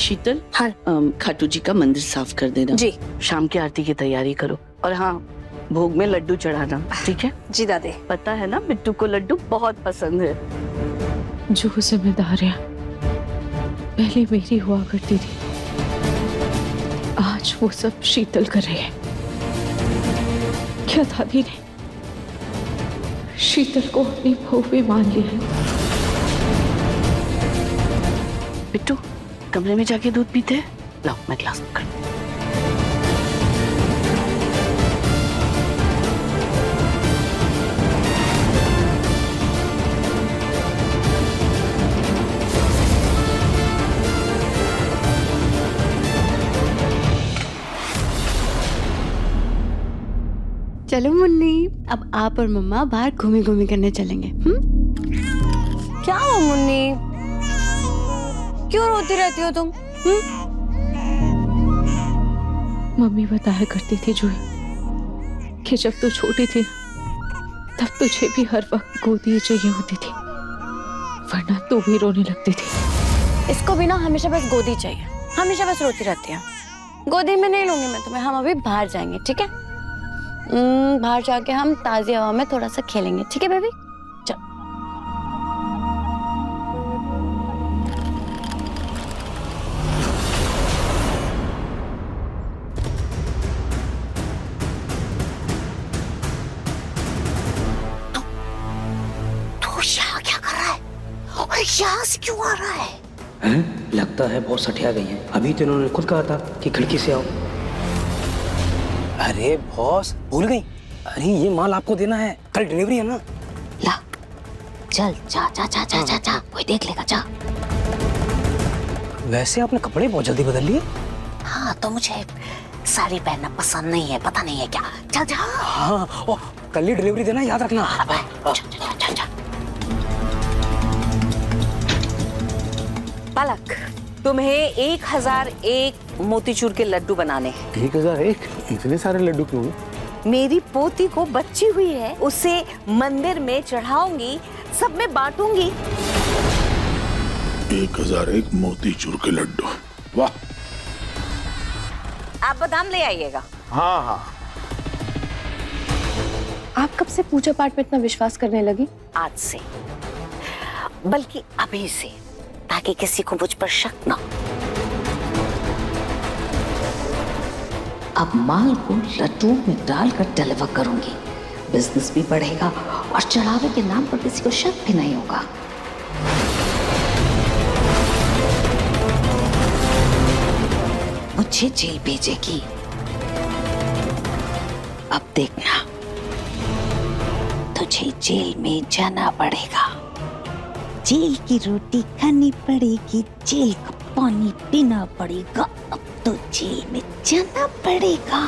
शीतल, हाँ खाटू जी का मंदिर साफ कर देना जी। शाम की आरती की तैयारी करो। और हाँ, भोग में लड्डू चढ़ाना, ठीक है? जी दादी। पता है ना, बिट्टू को लड्डू बहुत पसंद है। जो जिम्मेदारियां पहले मेरी हुआ करती थी, आज वो सब शीतल कर रही है। क्या दादी ने शीतल को अपनी बहू भी मान लिया है? बिट्टू, कमरे में जाके दूध पीते हैं? लाओ, मैं ग्लास कर। चलो मुन्नी, अब आप और मम्मा बाहर घूमी घूमी करने चलेंगे। क्या हो मुन्नी, क्यों रोती रहती हो तुम? मम्मी बताया करती थी जो कि जब तू छोटी थी तब तुझे भी हर वक्त गोदी चाहिए होती थी, वरना तू भी रोने लगती थी। इसको भी ना हमेशा बस गोदी चाहिए, हमेशा बस रोती रहती है। गोदी में नहीं लूंगी मैं तुम्हें, हम अभी बाहर जाएंगे, ठीक है? बाहर जाके हम ताजी हवा में थोड़ा सा खेलेंगे, ठीक है बेबी? चल। तू यहाँ क्या कर रहा है और यहाँ से क्यों आ रहा है? हैं? लगता है बहुत सठिया गई हैं। अभी तो इन्होंने खुद कहा था कि खिड़की से आओ। अरे बॉस, भूल गई? अरे ये माल आपको देना है, कल डिलीवरी है ना। ला, चल जा जा जा जा जा जा, कोई देख लेगा, जा। वैसे आपने कपड़े बहुत जल्दी बदल लिए। हाँ, तो मुझे साड़ी पहनना पसंद नहीं है, पता नहीं है क्या। चल जा। हाँ, ओ, कल ही डिलीवरी देना, याद रखना। पलक, तुम्हें 1001 मोतीचूर के लड्डू बनाने। 1001? इतने सारे लड्डू क्यों? मेरी पोती को बच्ची हुई है, उसे मंदिर में चढ़ाऊंगी, सब में बांटूंगी। 1001 मोतीचूर के लड्डू, वाह। आप बादाम ले आइएगा। हाँ हाँ। आप कब से पूजा पाठ में इतना विश्वास करने लगी? आज से, बल्कि अभी से, ताकि किसी को मुझ पर शक ना हो। अब माल को लड्डू में डालकर डिलीवर करूंगी, बिजनेस भी बढ़ेगा और चढ़ावे के नाम पर किसी को शक भी नहीं होगा। मुझे जेल भेजेगी, अब देखना, तुझे जेल में जाना पड़ेगा, जेल की रोटी खानी पड़ेगी, जेल का पानी पीना पड़ेगा, अब तो जेल में जाना पड़ेगा।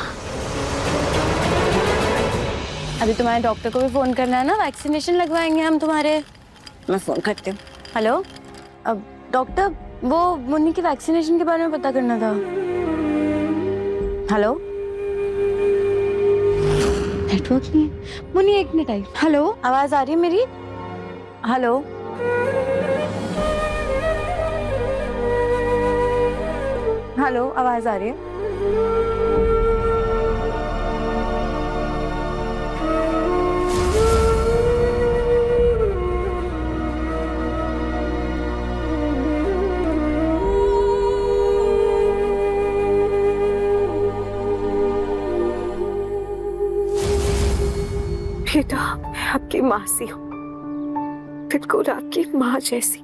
अभी तुम्हारे डॉक्टर को भी फोन करना है ना, वैक्सीनेशन लगवाएंगे हम तुम्हारे। मैं फोन करती हूँ। हेलो, अब डॉक्टर, वो मुन्नी की वैक्सीनेशन के बारे में पता करना था। हेलो, नेटवर्क नहीं है। मुन्नी एक मिनट आई। हेलो, आवाज आ रही है मेरी? हेलो, हेलो, आवाज आ रही है? बेटा, मैं आपकी माँ सी हूँ, बिल्कुल आपकी माँ जैसी,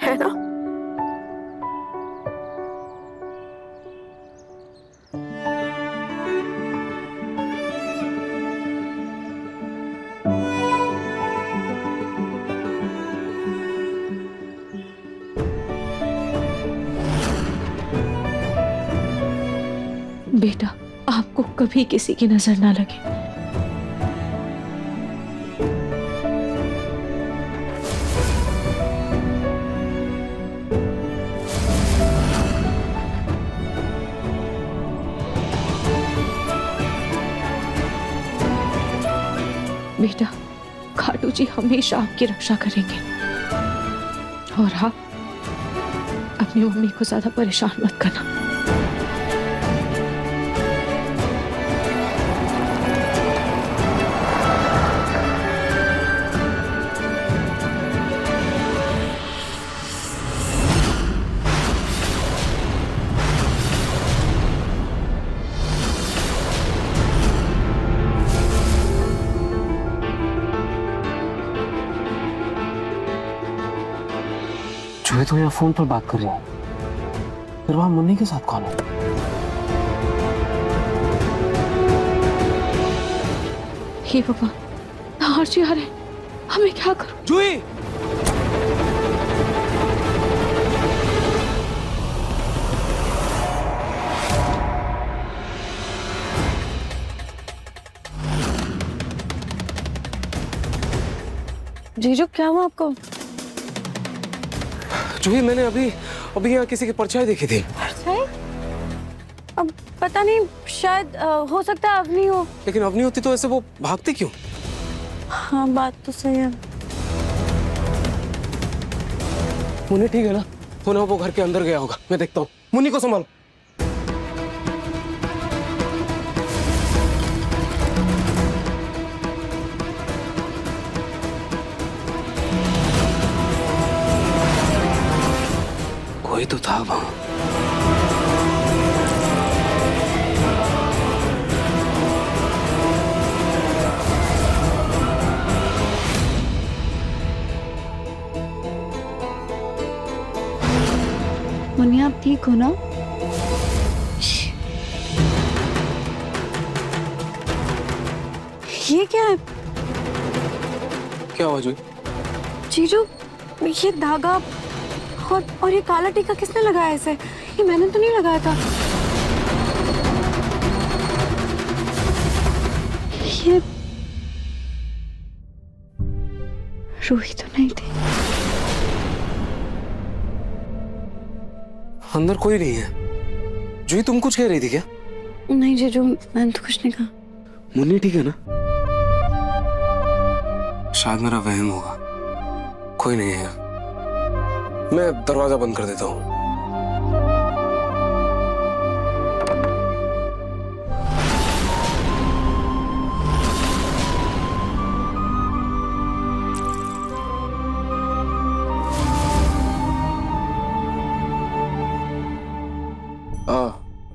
है ना? बेटा, आपको कभी किसी की नजर ना लगे। बेटा, खाटू जी हमेशा आपकी रक्षा करेंगे और आप अपनी मम्मी को ज्यादा परेशान मत करना। जो तो यहाँ फोन पर बात कर रही है, फिर वहां मुन्नी के साथ कौन है? हे भगवान, आरजी आ रहे हैं, हमें क्या करूं? जूही! जीजू क्या हुआ आपको? जूही, मैंने अभी यहाँ किसी की परछाई देखी थी। अब पता नहीं, शायद हो सकता है अवनी हो। लेकिन अवनी होती तो ऐसे वो भागती क्यों? हाँ बात तो सही है। मुन्नी ठीक है ना? हो ना वो घर के अंदर गया होगा, मैं देखता हूँ। मुन्नी को संभाल। कोई तो था वहां। मुन्नी आप ठीक हो ना? ये क्या है? क्या हुआ जूही? जीजू ये धागा और ये काला टीका किसने लगाया इसे? ये मैंने तो नहीं लगाया था। ये रूही तो नहीं थी। अंदर कोई नहीं है। जूही तुम कुछ कह रही थी क्या? नहीं जीजू, मैंने तो कुछ नहीं कहा। मुन्नी ठीक है ना? शायद मेरा वहम होगा। कोई नहीं है। मैं दरवाजा बंद कर देता हूँ।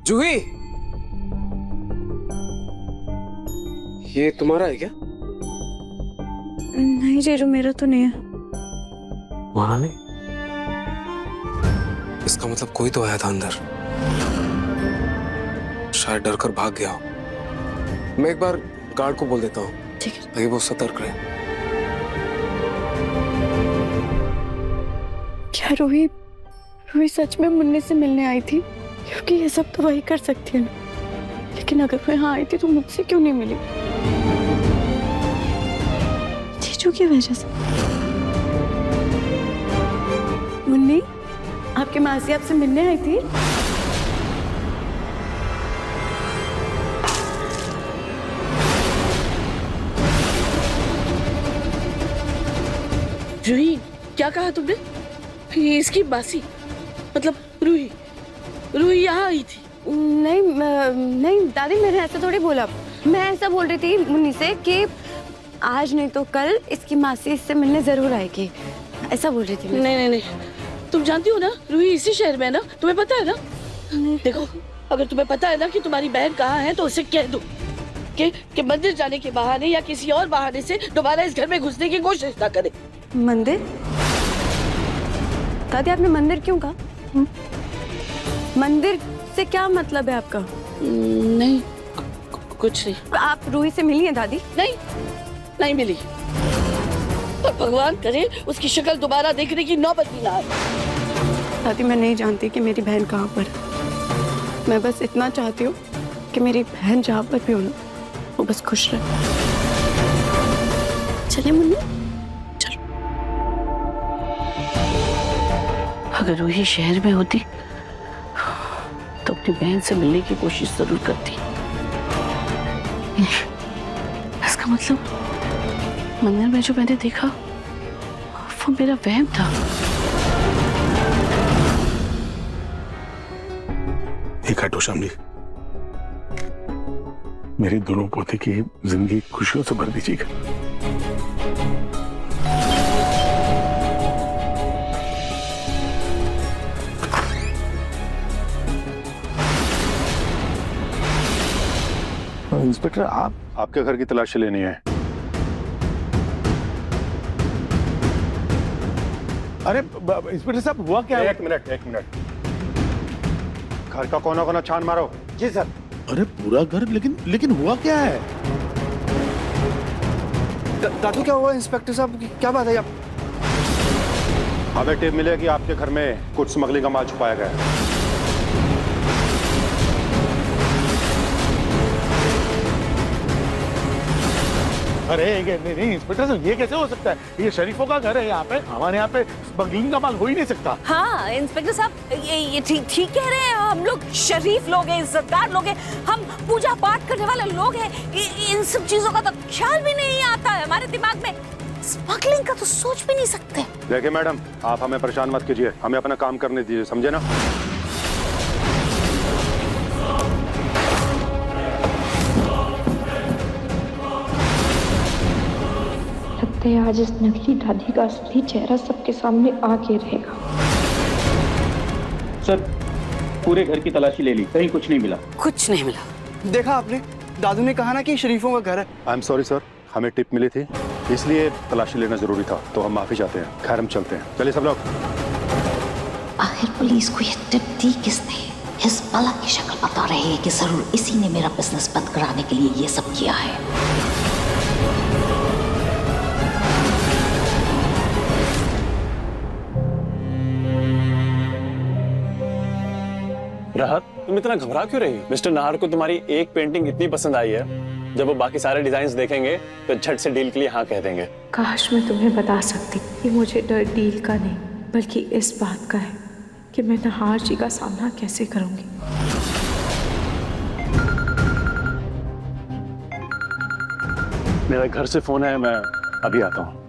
जूही, ये तुम्हारा है क्या? नहीं जीजू, मेरा तो नहीं है। तुम्हारा नहीं? इसका मतलब कोई तो आया था अंदर। शायद डर कर भाग गया हो। मैं एक बार गार्ड को बोल देता हूँ, ठीक है। ताकि वो सतर्क रहे। क्या रूही सच में मुन्नी से मिलने आई थी? क्योंकि ये सब तो वही कर सकती है ना। लेकिन अगर वो यहाँ आई थी तो मुझसे क्यों नहीं मिली? जीजू की वजह से। मुन्नी, आपकी मासी आपसे मिलने आई थी? रूही, क्या कहा तुमने? ये इसकी मासी मतलब रूही यहाँ आई थी? नहीं दादी, मैंने ऐसा थोड़ी बोला। मैं ऐसा बोल रही थी मुन्नी से कि आज नहीं तो कल इसकी मासी इससे मिलने जरूर आएगी, ऐसा बोल रही थी मैं। नहीं, तुम जानती हो ना रूही इसी शहर में है ना, तुम्हें पता है ना? देखो, अगर तुम्हें पता है ना कि तुम्हारी बहन कहाँ है तो उसे कह दो कि मंदिर जाने के बहाने या किसी और बहाने से दोबारा इस घर में घुसने की कोशिश ना करे। मंदिर? दादी आपने मंदिर क्यों कहा? मंदिर से क्या मतलब है आपका? नहीं, कुछ नहीं। आप रूही से मिली हैं दादी? नहीं मिली। और भगवान करे उसकी शक्ल दोबारा देखने की नौबत भी ना आए। दादी मैं नहीं जानती कि मेरी बहन कहाँ पर है। मैं बस इतना चाहती हूँ कि मेरी बहन जहाँ पर भी हो ना, वो बस खुश रहे। चलिए मुन्नी, चलो। अगर रूही शहर में होती तो अपनी बहन से मिलने की कोशिश जरूर करती। इसका मतलब मंदिर में जो मैंने देखा वो मेरा वहम था। खाटू श्याम जी, मेरी दोनों पोते की जिंदगी खुशियों से भर दीजिएगा। इंस्पेक्टर, आपके घर की तलाशी लेनी है। अरे इंस्पेक्टर साहब, हुआ क्या है? एक मिनट। घर का कोना कोना छान मारो। जी सर। अरे पूरा घर, लेकिन हुआ क्या है? दादू, क्या हुआ इंस्पेक्टर साहब? क्या बात है? आप हमें टिप मिले कि आपके घर में कुछ स्मगलिंग का माल छुपाया गया है। अरे नहीं इंस्पेक्टर साहब, ये कैसे हो सकता है? ये शरीफों का घर है, यहाँ पे हमारे यहाँ पे स्मगलिंग का माल हो ही नहीं सकता। हाँ इंस्पेक्टर साहब, ये ठीक कह रहे हैं। हम लोग शरीफ लोग हैं, इज्जतदार लोग हैं, हम पूजा पाठ करने वाले लोग हैं। इन सब चीजों का तो ख्याल भी नहीं आता है हमारे दिमाग में। स्मगलिंग का तो सोच भी नहीं सकते। देखिए मैडम, आप हमें परेशान मत कीजिए, हमें अपना काम करने दीजिए, समझे ना? लगता है आज इस नकली दादी का असली चेहरा सबके सामने आके रहेगा। सर, पूरे घर की तलाशी ले ली, कहीं कुछ नहीं मिला। कुछ नहीं मिला। देखा आपने, दादू ने कहा ना कि शरीफों का घर है। आई एम सॉरी सर, हमें टिप मिली थी, इसलिए तलाशी लेना जरूरी था, तो हम माफी चाहते हैं। खैर हम चलते हैं, चलिए सब लोग। आखिर पुलिस को ये टिप दी किसने? इस बाला की शक्ल बता रही है कि जरूर इसी ने मेरा बिजनेस बंद कराने के लिए ये सब किया है। राहत, तुम इतना घबरा क्यों रही हो? मिस्टर नाहर को तुम्हारी एक पेंटिंग इतनी पसंद आई है, जब वो बाकी सारे डिजाइन्स देखेंगे तो झट से डील के लिए हाँ कह देंगे। काश मैं तुम्हें बता सकती कि मुझे डर डील का नहीं, बल्कि इस बात का है कि मैं नाहर जी का सामना कैसे करूंगी। मेरा घर से फोन है, मैं अभी आता हूँ।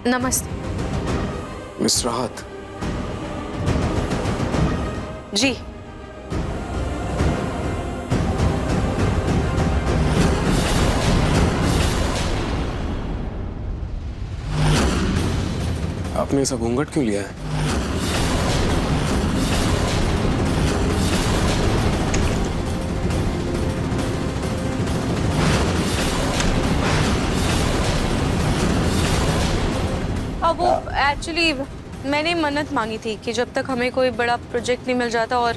नमस्ते। मिस राहत, जी आपने ऐसा घूंघट क्यों लिया है? वो एक्चुअली मैंने मन्नत मांगी थी कि जब तक हमें कोई बड़ा प्रोजेक्ट नहीं मिल जाता और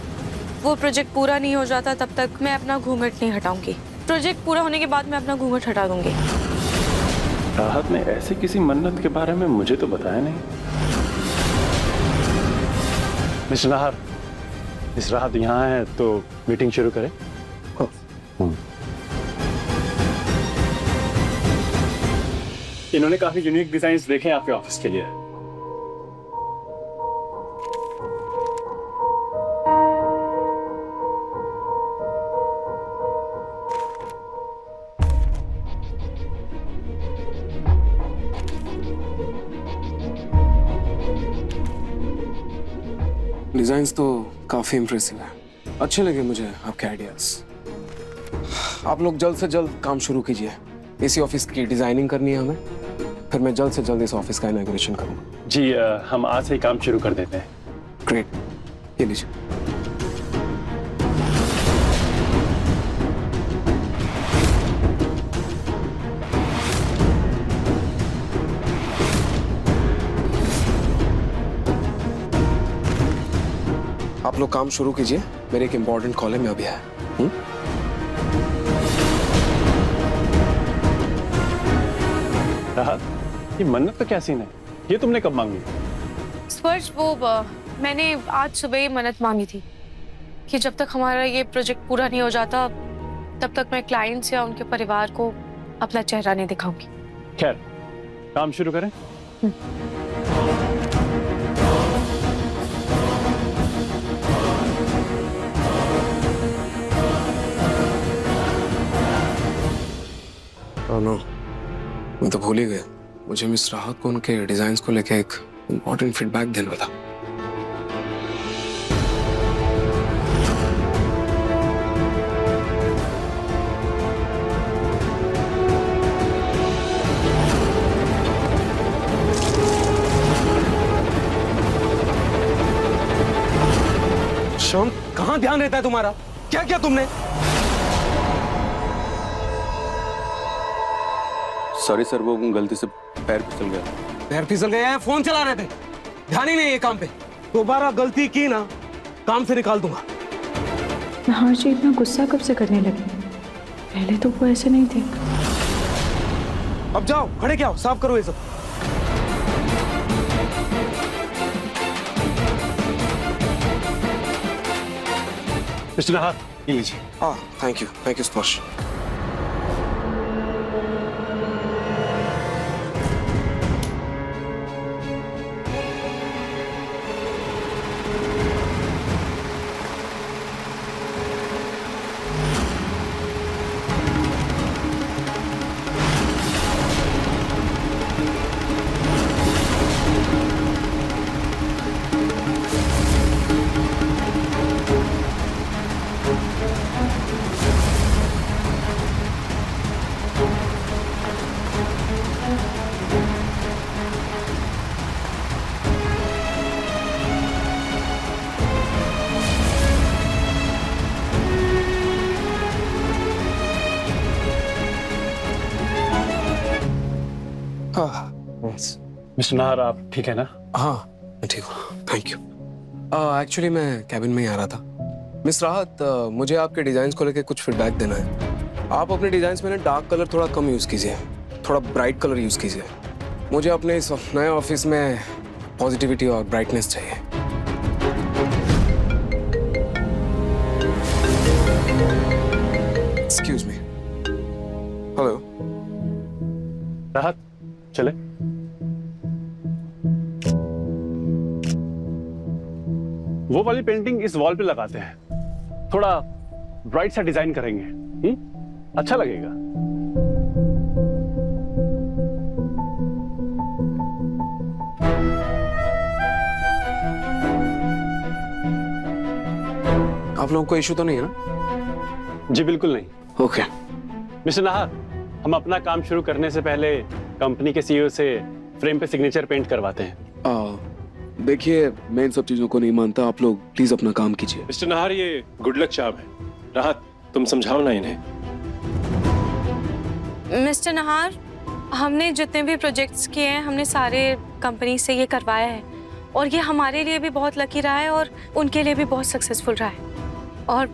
वो प्रोजेक्ट पूरा नहीं हो जाता, तब तक मैं अपना घूंघट नहीं हटाऊंगी। प्रोजेक्ट पूरा होने के बाद मैं अपना घूंघट हटा दूंगी। राहत ने ऐसे किसी मन्नत के बारे में मुझे तो बताया नहीं। मिस्टर नाहर, मिस राहत यहाँ है तो मीटिंग शुरू करें। इन्होंने काफी यूनिक डिजाइन्स देखे हैं आपके ऑफिस के लिए। डिजाइन्स तो काफी इंप्रेसिव है, अच्छे लगे मुझे आपके आइडियाज। आप लोग जल्द से जल्द काम शुरू कीजिए। इसी ऑफिस की डिजाइनिंग करनी है हमें, फिर मैं जल्द से जल्द इस ऑफिस का इनॉग्रेशन करूंगा। जी हम आज से ही काम शुरू कर देते हैं। ग्रेट, ये लीजिए। आप लोग काम शुरू कीजिए, मेरे एक इम्पोर्टेंट कॉल है, मैं अभी आया। राहत, ये मन्नत का क्या सीन है? ये तुमने कब मांगी? स्पर्श, वो मैंने आज सुबह ही मन्नत मांगी थी कि जब तक हमारा ये प्रोजेक्ट पूरा नहीं हो जाता तब तक मैं क्लाइंट्स या उनके परिवार को अपना चेहरा नहीं दिखाऊंगी। खैर, काम शुरू करें? नो, मैं तो भूल ही गया। मुझे मिस राहत को उनके डिजाइन्स को लेके एक इम्पोर्टेंट फीडबैक देना था। शाम, कहाँ ध्यान रहता है तुम्हारा? क्या किया तुमने? सॉरी सर, वो गलती से पैर फिसल गया। पैर फिसल गया है? फोन चला रहे थे, ध्यान ही नहीं है काम पे। दोबारा गलती की ना, काम से निकाल दूंगा। नहार जी इतना गुस्सा कब से करने लगे? पहले तो वो ऐसे नहीं थे। अब जाओ, खड़े क्या हो, साफ करो ये सब। मिस्टर नहार, ये लीजिए। हाँ, थैंक यू स्पर्श। मिस्टर नहार, आप ठीक है ना? हाँ, मैं ठीक हूँ, थैंक यू। एक्चुअली मैं कैबिन में ही आ रहा था। मिस राहत, मुझे आपके डिजाइन्स को लेके कुछ फीडबैक देना है। आप अपने डिजाइन्स में ना डार्क कलर थोड़ा कम यूज़ कीजिए, थोड़ा ब्राइट कलर यूज़ कीजिए। मुझे अपने इस नए ऑफिस में पॉजिटिविटी और ब्राइटनेस चाहिए। Excuse me. हेलो राहत, चले? वो वाली पेंटिंग इस वॉल पे लगाते हैं, थोड़ा ब्राइट सा डिजाइन करेंगे। अच्छा लगेगा। आप लोगों को इशू तो नहीं है ना? जी बिल्कुल नहीं। ओके। मिस्टर नहार, हम अपना काम शुरू करने से पहले कंपनी के सीईओ से फ्रेम पे सिग्नेचर पेंट करवाते हैं। देखिए, मैं इन सब चीजों को नहीं मानता। आप लोग प्लीज अपना काम कीजिए। मिस्टर नहार, ये गुड लक चार्म है। राहत, तुम समझाओ ना इन्हें। मिस्टर नहार, हमने जितने भी प्रोजेक्ट्स किए हैं हमने सारे कंपनी से ये करवाया है और ये हमारे लिए भी बहुत लकी रहा है और उनके लिए भी बहुत सक्सेसफुल रहा है। और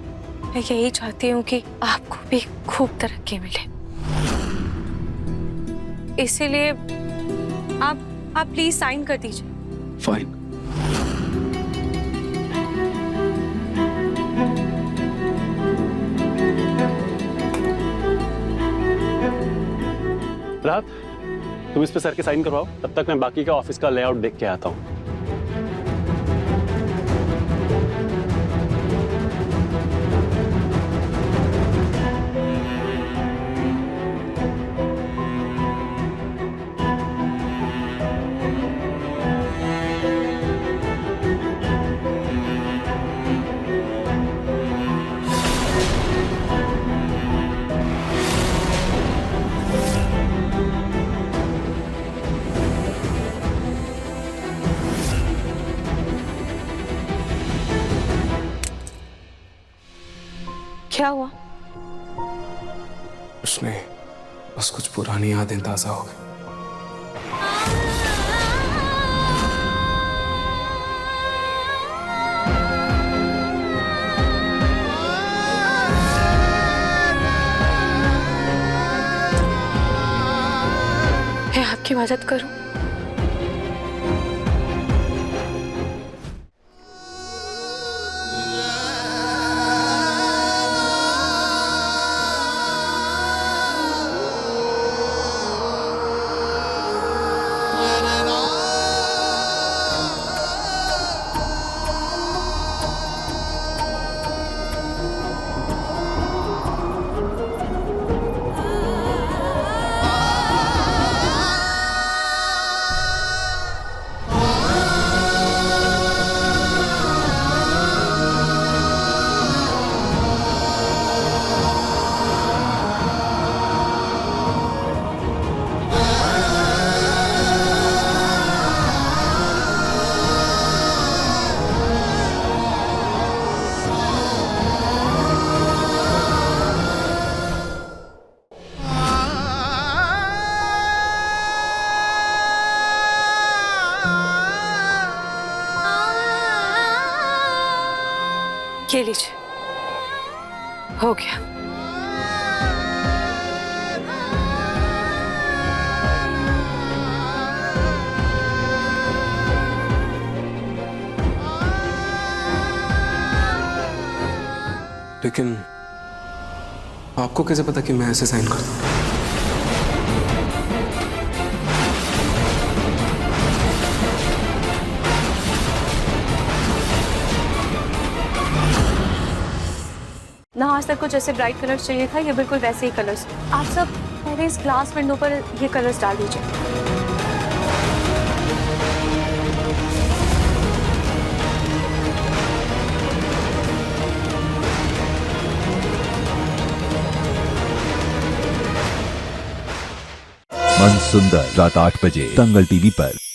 मैं यही चाहती हूँ कि आपको भी खूब तरक्की मिले, इसीलिए आप प्लीज साइन कर दीजिए। फाइन। राहत, तुम इस पे सर के साइन करवाओ, तब तक मैं बाकी का ऑफिस का लेआउट देख के आता हूँ। क्या हुआ? कुछ नहीं, बस कुछ पुरानी यादें ताजा हो गई। आपकी मदद करूं? ये लीजिए, हो गया। लेकिन आपको कैसे पता कि मैं ऐसे साइन कर दूं? ना आज तक कुछ ऐसे ब्राइट कलर्स चाहिए था, ये बिल्कुल वैसे ही कलर्स। आप सब पहले इस ग्लास विंडो पर ये कलर्स डाल दीजिए। मन सुंदर रात 8 बजे दंगल टीवी पर।